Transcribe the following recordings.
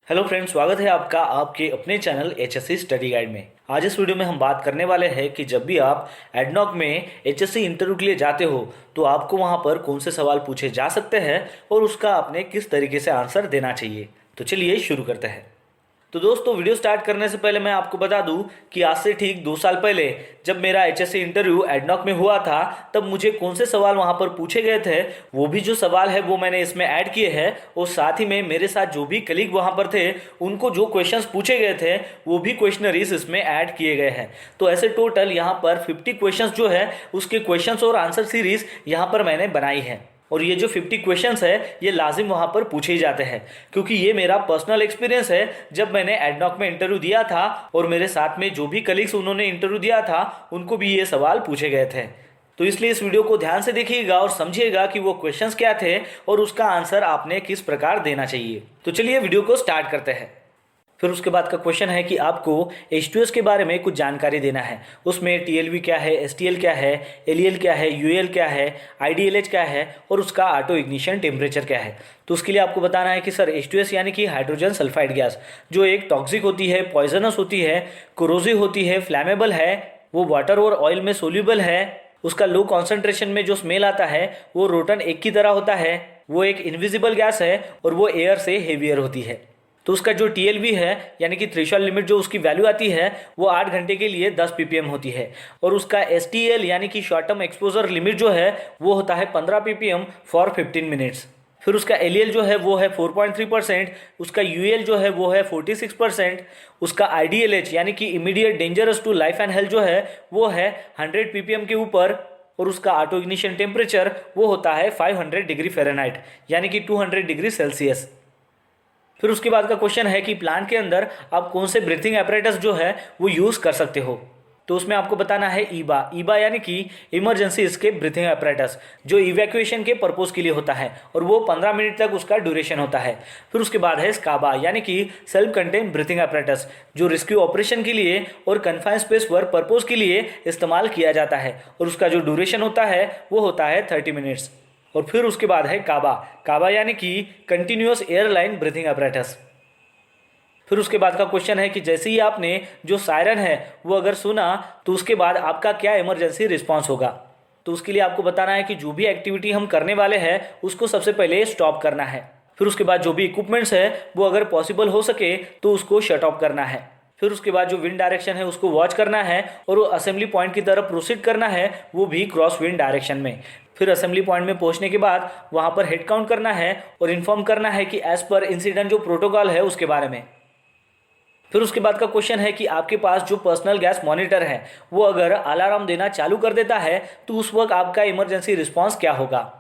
Hello friends, स्वागत है आपका आपके अपने चैनल एचएससी स्टडी गाइड में। आज इस वीडियो में हम बात करने वाले हैं कि जब भी आप एडनॉक में एचएससी इंटरव्यू के लिए जाते हो तो आपको वहां पर कौन से सवाल पूछे जा सकते हैं और उसका आपने किस तरीके से आंसर देना चाहिए। तो चलिए शुरू करते हैं। तो दोस्तों, वीडियो स्टार्ट करने से पहले मैं आपको बता दूं कि आज से ठीक 2 साल पहले जब मेरा एचएससी इंटरव्यू एडनॉक में हुआ था तब मुझे कौन से सवाल वहां पर पूछे गए थे, वो भी जो सवाल है वो मैंने इसमें ऐड किए हैं। और साथ ही में मेरे साथ जो भी कलीग वहां पर थे उनको जो क्वेश्चंस पूछे गए थे वो भी क्वेश्चनरीज इसमें ऐड किए गए हैं। तो ऐसे टोटल यहाँ पर 50 क्वेश्चंस जो है उसके क्वेश्चंस और आंसर सीरीज यहाँ पर मैंने बनाई है। और ये जो 50 क्वेश्चंस है ये लाजिम वहाँ पर पूछे ही जाते हैं, क्योंकि ये मेरा पर्सनल एक्सपीरियंस है। जब मैंने एडनॉक में इंटरव्यू दिया था और मेरे साथ में जो भी कलीग्स उन्होंने इंटरव्यू दिया था उनको भी ये सवाल पूछे गए थे। तो इसलिए इस वीडियो को ध्यान से देखिएगा और समझिएगा कि वो क्वेश्चंस क्या थे और उसका आंसर आपने किस प्रकार देना चाहिए। तो चलिए वीडियो को स्टार्ट करते हैं। फिर उसके बाद का क्वेश्चन है कि आपको H2S के बारे में कुछ जानकारी देना है। उसमें TLV क्या है, STL क्या है, LEL क्या है, UAL क्या है, IDLH क्या है और उसका ऑटो इग्निशन टेम्परेचर क्या है। तो उसके लिए आपको बताना है कि सर H2S यानी कि हाइड्रोजन सल्फाइड गैस जो एक टॉक्सिक होती है, पॉइजनस होती है, कोरोसिव होती है, फ्लैमेबल है, वो वाटर और ऑयल में सोल्यूबल है, उसका लो कॉन्सेंट्रेशन में जो स्मेल आता है वो रोटन एक की तरह होता है, वो एक इनविजिबल गैस है और वो एयर से हेवियर होती है। तो उसका जो TLV है यानी कि थ्रेशोल्ड लिमिट जो उसकी वैल्यू आती है वो 8 घंटे के लिए 10 ppm होती है। और उसका STL यानी कि शॉर्ट टर्म एक्सपोजर लिमिट जो है वो होता है 15 ppm फॉर 15 मिनट्स। फिर उसका LEL जो है वो है 4.3%, उसका UL जो है वो है 46%, उसका IDLH यानी कि immediate dangerous to life and health जो है वो है 100 ppm के ऊपर। और उसका ऑटो इग्निशन टेम्परेचर वो होता है 500 डिग्री फ़ारेनहाइट यानी कि 200 डिग्री सेल्सियस। फिर उसके बाद का क्वेश्चन है कि प्लांट के अंदर आप कौन से ब्रीथिंग एपरेटस जो है वो यूज़ कर सकते हो। तो उसमें आपको बताना है ईबा यानी कि इमरजेंसी एस्केप ब्रीथिंग एपरेटस जो इवैक्यूएशन के पर्पज़ के लिए होता है और वो 15 मिनट तक उसका ड्यूरेशन होता है। फिर उसके बाद है स्काबा यानी कि सेल्फ कंटेन ब्रीथिंग एपरेटस जो रेस्क्यू ऑपरेशन के लिए और कन्फाइंड स्पेस वर्क पर्पज़ के लिए इस्तेमाल किया जाता है और उसका जो ड्यूरेशन होता है वो होता है 30 मिनट्स। और फिर उसके बाद है काबा यानी कि कंटिन्यूअस एयरलाइन ब्रीथिंग एपरेटस। फिर उसके बाद का क्वेश्चन है कि जैसे ही आपने जो सायरन है वो अगर सुना तो उसके बाद आपका क्या इमरजेंसी रिस्पांस होगा। तो उसके लिए आपको बताना है कि जो भी एक्टिविटी हम करने वाले हैं उसको सबसे पहले स्टॉप करना है। फिर उसके बाद जो भी इक्विपमेंट्स है वो अगर पॉसिबल हो सके तो उसको शट ऑफ करना है। फिर उसके बाद जो विंड डायरेक्शन है उसको वॉच करना है और वो असेंबली पॉइंट की तरफ प्रोसीड करना है, वो भी क्रॉस विंड डायरेक्शन में। फिर असेंबली पॉइंट में पहुंचने के बाद वहां पर हेड काउंट करना है और इन्फॉर्म करना है कि एज पर इंसिडेंट जो प्रोटोकॉल है उसके बारे में। फिर उसके बाद का क्वेश्चन है कि आपके पास जो पर्सनल गैस मॉनिटर है वो अगर अलार्म देना चालू कर देता है तो उस वक्त आपका इमरजेंसी रिस्पांस क्या होगा।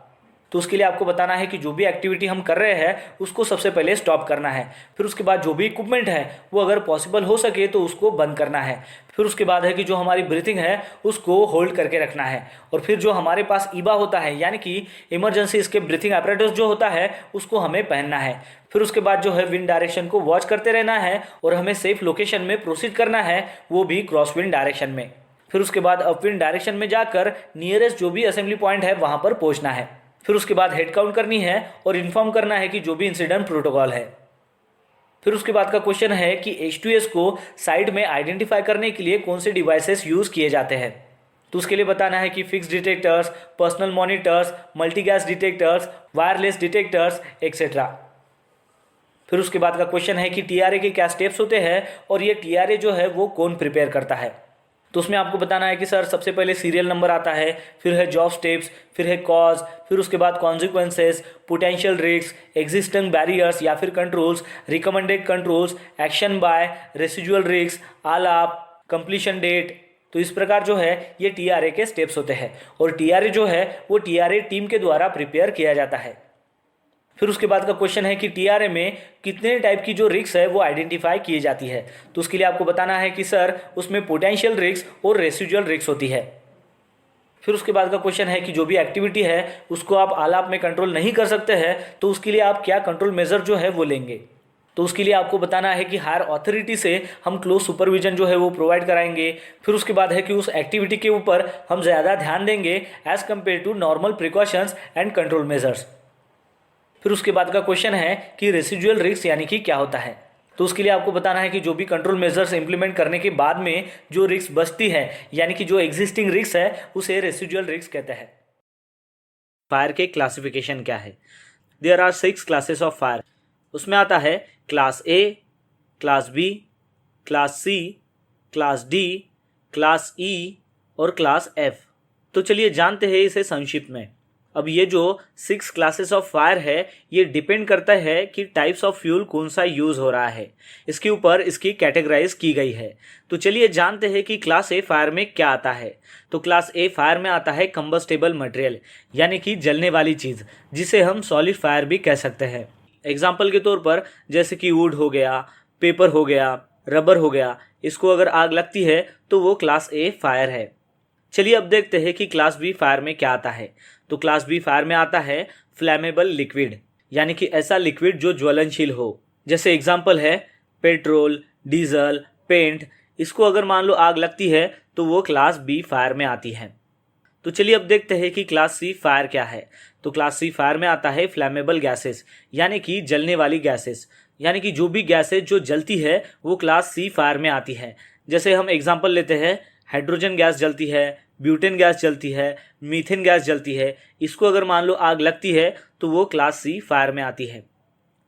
तो उसके लिए आपको बताना है कि जो भी एक्टिविटी हम कर रहे हैं उसको सबसे पहले स्टॉप करना है। फिर उसके बाद जो भी इक्विपमेंट है वो अगर पॉसिबल हो सके तो उसको बंद करना है। फिर उसके बाद है कि जो हमारी ब्रीथिंग है उसको होल्ड करके रखना है। और फिर जो हमारे पास ईबा होता है यानी कि इमरजेंसी इसके ब्रीथिंग एपरेटस जो होता है उसको हमें पहनना है। फिर उसके बाद जो है विंड डायरेक्शन को वॉच करते रहना है और हमें सेफ लोकेशन में प्रोसीड करना है, वो भी क्रॉस विंड डायरेक्शन में। फिर उसके बाद अपविंड डायरेक्शन में जाकर नियरेस्ट जो भी असेंबली पॉइंट है वहां पर पहुंचना है। फिर उसके बाद हेड काउंट करनी है और इन्फॉर्म करना है कि जो भी इंसिडेंट प्रोटोकॉल है। फिर उसके बाद का क्वेश्चन है कि H2S को साइट में आइडेंटिफाई करने के लिए कौन से डिवाइसेस यूज किए जाते हैं। तो उसके लिए बताना है कि fix detectors, personal monitors, multi gas detectors, wireless detectors etcetera. फिर उसके बाद का क्वेश्चन है कि TRA के क्या स्टेप्स होते हैं और ये TRA जो है वो कौन प्रिपेयर करता है। तो उसमें आपको बताना है कि सर सबसे पहले सीरियल नंबर आता है, फिर है जॉब स्टेप्स, फिर है कॉज, फिर उसके बाद consequences, potential risk, existing barriers या फिर controls, recommended controls, action by, residual risk, आलाप, कंप्लीशन डेट। तो इस प्रकार जो है ये TRA के स्टेप्स होते हैं और TRA जो है वो TRA टीम के द्वारा प्रिपेयर किया जाता है। फिर उसके बाद का क्वेश्चन है कि TRA में कितने टाइप की जो रिस्क है वो आइडेंटिफाई की जाती है। तो उसके लिए आपको बताना है कि सर उसमें पोटेंशियल रिस्क और रेसिजुअल रिस्क होती है। फिर उसके बाद का क्वेश्चन है कि जो भी एक्टिविटी है उसको आप आलाप में कंट्रोल नहीं कर सकते हैं तो उसके लिए आप क्या कंट्रोल मेजर जो है वो लेंगे। तो उसके लिए आपको बताना है कि हायर अथॉरिटी से हम क्लोज सुपरविजन जो है वो प्रोवाइड कराएंगे। फिर उसके बाद है कि उस एक्टिविटी के ऊपर हम ज़्यादा ध्यान देंगे as compare to normal precautions and control measures. फिर उसके बाद का क्वेश्चन है कि रेसिजुअल रिस्क यानी कि क्या होता है। तो उसके लिए आपको बताना है कि जो भी कंट्रोल मेजर्स इंप्लीमेंट करने के बाद में जो रिस्क बचती है, यानी कि जो एग्जिस्टिंग रिस्क है, उसे रेसिडुअल रिस्क कहते हैं। फायर के क्लासिफिकेशन क्या है? There are 6 classes of fire. उसमें आता है class A, class B, class C, class D, class E और क्लास एफ। तो चलिए जानते हैं इसे संक्षिप्त में। अब ये जो 6 क्लासेस ऑफ फायर है, ये डिपेंड करता है कि टाइप्स ऑफ फ्यूल कौन सा यूज़ हो रहा है, इसके ऊपर इसकी कैटेगराइज की गई है। तो चलिए जानते हैं कि क्लास ए फायर में क्या आता है। तो क्लास ए फायर में आता है कंबस्टेबल मटेरियल, यानी कि जलने वाली चीज़, जिसे हम सॉलिड फायर भी कह सकते हैं। एग्जाम्पल के तौर पर जैसे कि वुड हो गया, पेपर हो गया, रबर हो गया, इसको अगर आग लगती है तो वो क्लास ए फायर है। चलिए अब देखते हैं कि क्लास बी फायर में क्या आता है। तो क्लास बी फायर में आता है फ्लैमेबल लिक्विड, यानी कि ऐसा लिक्विड जो ज्वलनशील हो। जैसे एग्जाम्पल है पेट्रोल, डीजल, पेंट, इसको अगर मान लो आग लगती है तो वो क्लास बी फायर में आती है। तो चलिए अब देखते हैं कि क्लास सी फायर क्या है। तो क्लास सी फायर में आता है फ्लैमेबल गैसेस, यानी कि जलने वाली गैसेस, यानी कि जो भी गैसेस जो जलती है वो क्लास सी फायर में आती है। जैसे हम एग्जांपल लेते हैं, हाइड्रोजन गैस जलती है, ब्यूटेन गैस जलती है, मीथेन गैस जलती है, इसको अगर मान लो आग लगती है तो वो क्लास सी फायर में आती है।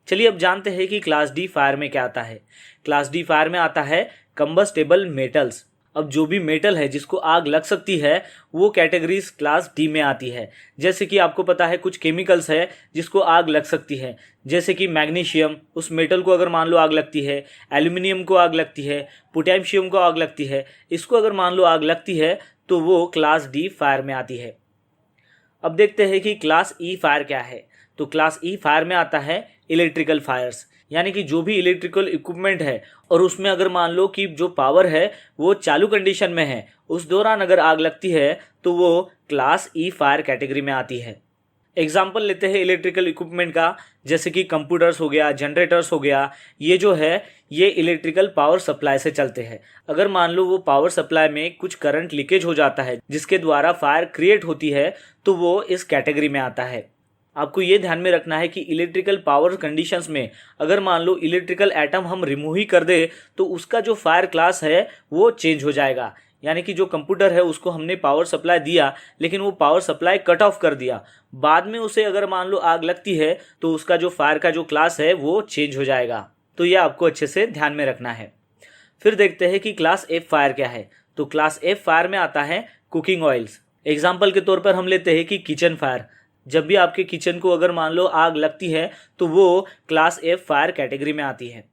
चलिए अब जानते हैं कि क्लास डी फायर में क्या आता है। क्लास डी फायर में आता है कंबस्टेबल मेटल्स। अब जो भी मेटल है जिसको आग लग सकती है वो कैटेगरीज क्लास डी में आती है। जैसे कि आपको पता है कुछ केमिकल्स है जिसको आग लग सकती है, जैसे कि मैग्नीशियम, उस मेटल को अगर मान लो आग लगती है, एल्यूमिनियम को आग लगती है, पोटेशियम को आग लगती है, इसको अगर मान लो आग लगती है तो वो क्लास डी फायर में आती है। अब देखते हैं कि क्लास ई फायर क्या है। तो क्लास ई फायर में आता है इलेक्ट्रिकल फायर्स, यानी कि जो भी इलेक्ट्रिकल इक्विपमेंट है और उसमें अगर मान लो कि जो पावर है वो चालू कंडीशन में है, उस दौरान अगर आग लगती है तो वो क्लास ई फायर कैटेगरी में आती है। एग्जाम्पल लेते हैं इलेक्ट्रिकल इक्विपमेंट का, जैसे कि कंप्यूटर्स हो गया, जनरेटर्स हो गया, ये जो है ये इलेक्ट्रिकल पावर सप्लाई से चलते हैं। अगर मान लो वो पावर सप्लाई में कुछ करंट लीकेज हो जाता है जिसके द्वारा फायर क्रिएट होती है तो वो इस कैटेगरी में आता है। आपको ये ध्यान में रखना है कि इलेक्ट्रिकल पावर कंडीशंस में अगर मान लो इलेक्ट्रिकल एटम हम रिमूव ही कर दे तो उसका जो फायर क्लास है वो चेंज हो जाएगा। यानी कि जो कंप्यूटर है उसको हमने पावर सप्लाई दिया लेकिन वो पावर सप्लाई कट ऑफ कर दिया, बाद में उसे अगर मान लो आग लगती है तो उसका जो फायर का जो क्लास है वो चेंज हो जाएगा। तो ये आपको अच्छे से ध्यान में रखना है। फिर देखते हैं कि क्लास एफ फायर क्या है। तो क्लास एफ फायर में आता है कुकिंग ऑयल्स। एग्जाम्पल के तौर पर हम लेते हैं कि किचन फायर। जब भी आपके किचन को अगर मान लो आग लगती है तो वो क्लास एफ फायर कैटेगरी में आती है।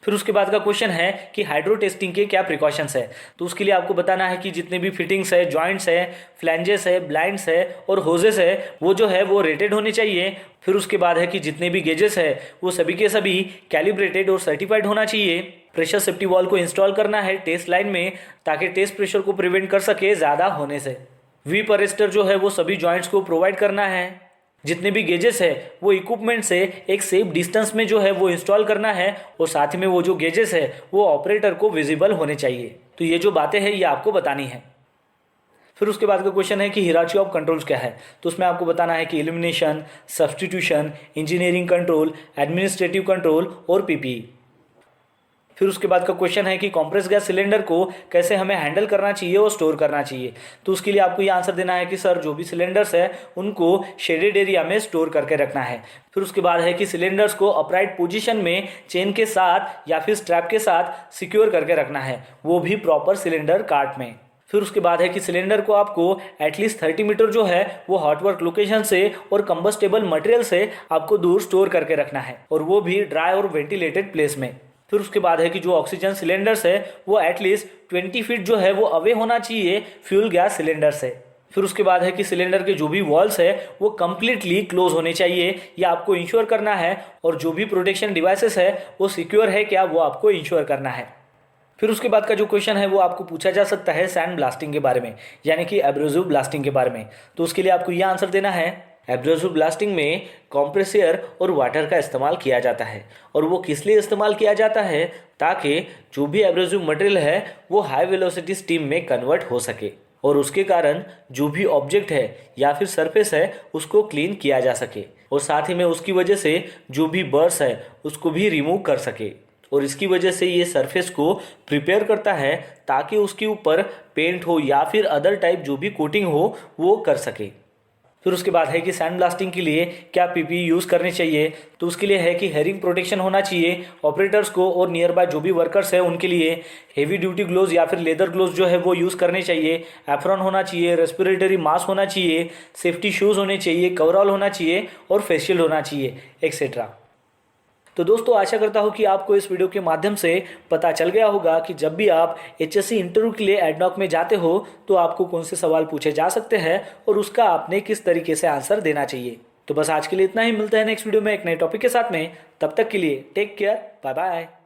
फिर उसके बाद का क्वेश्चन है कि हाइड्रो टेस्टिंग के क्या प्रिकॉशंस है। तो उसके लिए आपको बताना है कि जितने भी फिटिंग्स है, जॉइंट्स है, फ्लैंजेस है, ब्लाइंड्स है और होजेस है वो जो है वो रेटेड होने चाहिए। फिर उसके बाद है कि जितने भी गेजेस है वो सभी के सभी कैलिब्रेटेड और सर्टिफाइड होना चाहिए। प्रेशर सेफ्टी वॉल को इंस्टॉल करना है टेस्ट लाइन में ताकि टेस्ट प्रेशर को प्रिवेंट कर सके ज़्यादा होने से। वीप अरेस्टर जो है वो सभी जॉइंट्स को प्रोवाइड करना है। जितने भी गेजेस है वो इक्विपमेंट से एक सेफ डिस्टेंस में जो है वो इंस्टॉल करना है और साथ में वो जो गेजेस है वो ऑपरेटर को विजिबल होने चाहिए। तो ये जो बातें हैं ये आपको बतानी है। फिर उसके बाद का क्वेश्चन है कि हियरार्ची ऑफ कंट्रोल्स क्या है। तो उसमें आपको बताना है कि illumination, substitution, engineering control, administrative control और पीपीई। फिर उसके बाद का क्वेश्चन है कि कॉम्प्रेस गैस सिलेंडर को कैसे हमें हैंडल करना चाहिए और स्टोर करना चाहिए। तो उसके लिए आपको ये आंसर देना है कि सर जो भी सिलेंडर्स है उनको शेडेड एरिया में स्टोर करके रखना है। फिर उसके बाद है कि सिलेंडर्स को अपराइट पोजीशन में चेन के साथ या फिर स्ट्रैप के साथ सिक्योर करके रखना है, वो भी प्रॉपर सिलेंडर कार्ट में। फिर उसके बाद है कि सिलेंडर को आपको एटलीस्ट 30 मीटर जो है वो हॉटवर्क लोकेशन से और कंबस्टेबल मटेरियल से आपको दूर स्टोर करके रखना है और वो भी ड्राई और वेंटिलेटेड प्लेस में। फिर उसके बाद है कि जो ऑक्सीजन सिलेंडर्स है वो एटलीस्ट 20 फीट जो है वो अवे होना चाहिए फ्यूल गैस सिलेंडर से। फिर उसके बाद है कि सिलेंडर के जो भी वॉल्स है वो कम्प्लीटली क्लोज होने चाहिए, ये आपको इंश्योर करना है। और जो भी प्रोटेक्शन डिवाइसेस है वो सिक्योर है क्या, वो आपको इंश्योर करना है। फिर उसके बाद का जो क्वेश्चन है वो आपको पूछा जा सकता है सैंड ब्लास्टिंग के बारे में, यानी कि एब्रेसिव ब्लास्टिंग के बारे में। तो उसके लिए आपको यह आंसर देना है एब्रेसिव ब्लास्टिंग में कॉम्प्रेसर और वाटर का इस्तेमाल किया जाता है। और वो किस लिए इस्तेमाल किया जाता है, ताकि जो भी एब्रेसिव मटेरियल है वो हाई वेलोसिटी स्टीम में कन्वर्ट हो सके। और उसके कारण जो भी ऑब्जेक्ट है या फिर सरफेस है उसको क्लीन किया जा सके, और साथ ही में उसकी वजह से जो भी बर्स है उसको भी रिमूव कर सके। और इसकी वजह से ये सरफेस को प्रिपेयर करता है ताकि उसके ऊपर पेंट हो या फिर अदर टाइप जो भी कोटिंग हो वो कर सके। फिर उसके बाद है कि सैंड ब्लास्टिंग के लिए क्या पीपीई यूज़ करनी चाहिए, तो उसके लिए है कि हेयरिंग प्रोटेक्शन होना चाहिए ऑपरेटर्स को, और नियर बाय जो भी वर्कर्स है उनके लिए हेवी ड्यूटी ग्लोव्स या फिर लेदर ग्लोव्स जो है वो यूज़ करने चाहिए, एप्रॉन होना चाहिए, रेस्पिरेटरी मास्क होना चाहिए, सेफ्टी शूज़ होने चाहिए, कवरऑल होना चाहिए और फेशियल होना चाहिए एक्सेट्रा। तो दोस्तों आशा करता हूँ कि आपको इस वीडियो के माध्यम से पता चल गया होगा कि जब भी आप एचएससी इंटरव्यू के लिए एडनॉक में जाते हो तो आपको कौन से सवाल पूछे जा सकते हैं और उसका आपने किस तरीके से आंसर देना चाहिए। तो बस आज के लिए इतना ही, मिलते हैं नेक्स्ट वीडियो में एक नए टॉपिक के साथ में। तब तक के लिए टेक केयर, बाय बाय।